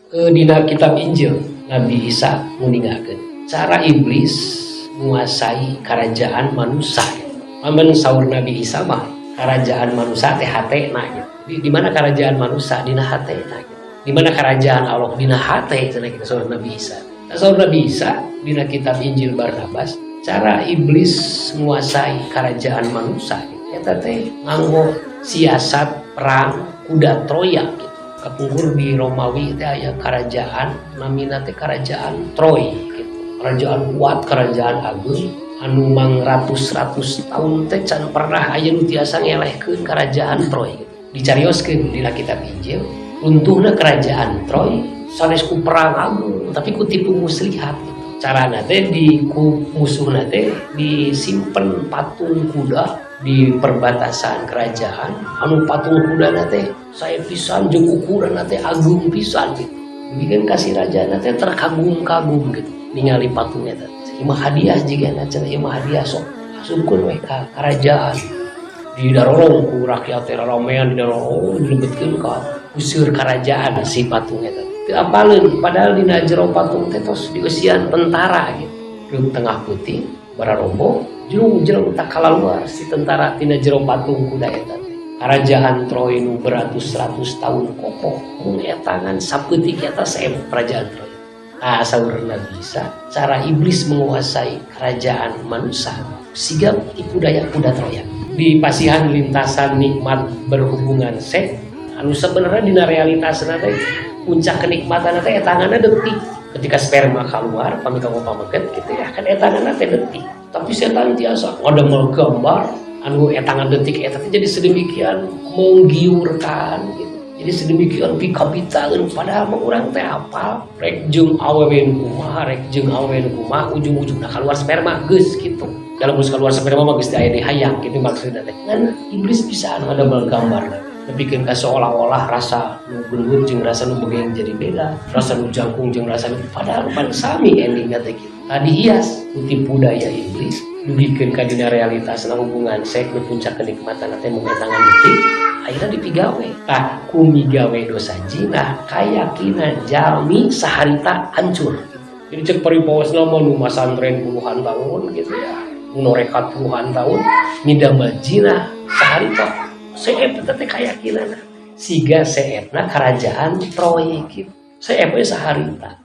Dina kitab Injil Nabi Isa meninggalkan cara iblis menguasai kerajaan manusia. Amun saur Nabi Isa mah kerajaan manusia teh hatena gitu. Di mana kerajaan manusia dina hatena gitu. Di mana kerajaan Allah dina hate cenah kita saur Nabi Isa. Saur Nabi Isa dina kitab Injil Barnabas cara iblis menguasai kerajaan manusia gitu. Eta teh nganggo siasat perang kuda Troya gitu. Kapungkur di Romawi teh aya kerajaan namina teh kerajaan Troy gitu. Kerajaan kuat, kerajaan agung anu mang ratus-ratus tahun teh can pernah aya nu tiasa ngelehkeun kerajaan Troy gitu. Dicarioskeun dina kitab Injil runtuhna kerajaan Troy sanes ku perang agung tapi ku tipu muslihat gitu. Carana teh di ku musuhna teh disimpen patung kuda di perbatasan kerajaan anu patung kuda teh saya pisan jeung ukuran teh agung pisan gitu. Bikin kasih raja teh terkagum-kagum gitu ningali patungnya teh. Imah hadiah jigana cenah imah hadiah sok asupkeun we ka kerajaan. Di darorong ku rakyat teh ramean di darorong dilebetkeun ka useur kerajaan si patungnya teh. Teu apaleun padahal dina jero patung teh tos dieusian tentara gitu. Reuk tengah putih bararombo jeung tak kalaluar si tentara tina jero patung kuda eta. Kerajaan Troy nu beratus-ratus tahun kokoh mun etangan sapeutik eta saeb kerajaan Troy. Nah, saur Nabi Isa cara iblis menguasai kerajaan manusia siga tipu daya kuda Troya. Di pasihan lintasan nikmat berhubungan seks anu sebenarnya dina realitasna teh puncak kenikmatan teh etanganna detik. Ketika sperma keluar pami kamu pameket gitu ya kan etanganna teh detik. Tapi setan tiasa ngademel gambar anu etangan detik eta jadi sedemikian menggiurkan gitu. Jadi sedemikian pikabitaeun padahal mah urang teh apal rek jeung awewen kumaha ujung-ujungna keluar sperma geus gitu. Dalam geus keluar sperma mah geus aya di hayang gitu maksudna teh. Kan iblis bisa ngademel gambar bikin ka seolah-olah rasa nu gelut jeung rasa nu begeeng jadi beda, rasa nu jangkung jeung rasa nu padahal pan sami endingna teh kitu. Tadi hias tipu daya iblis dugikeun ka dina realitasna hubungan seks nu puncak kenikmatan teh mun tangan detik akhirnya dipigawe. Tah ku migawe dosa jinah kayakinan jalmi saharita hancur. Jadi cek paripawasna mah nu masantren puluhan tahun gitu ya. Nu rekat puluhan tahun midamel jinah saharita seep teh keyakinan siga seepna kerajaan Troy gitu. Seep we saharita.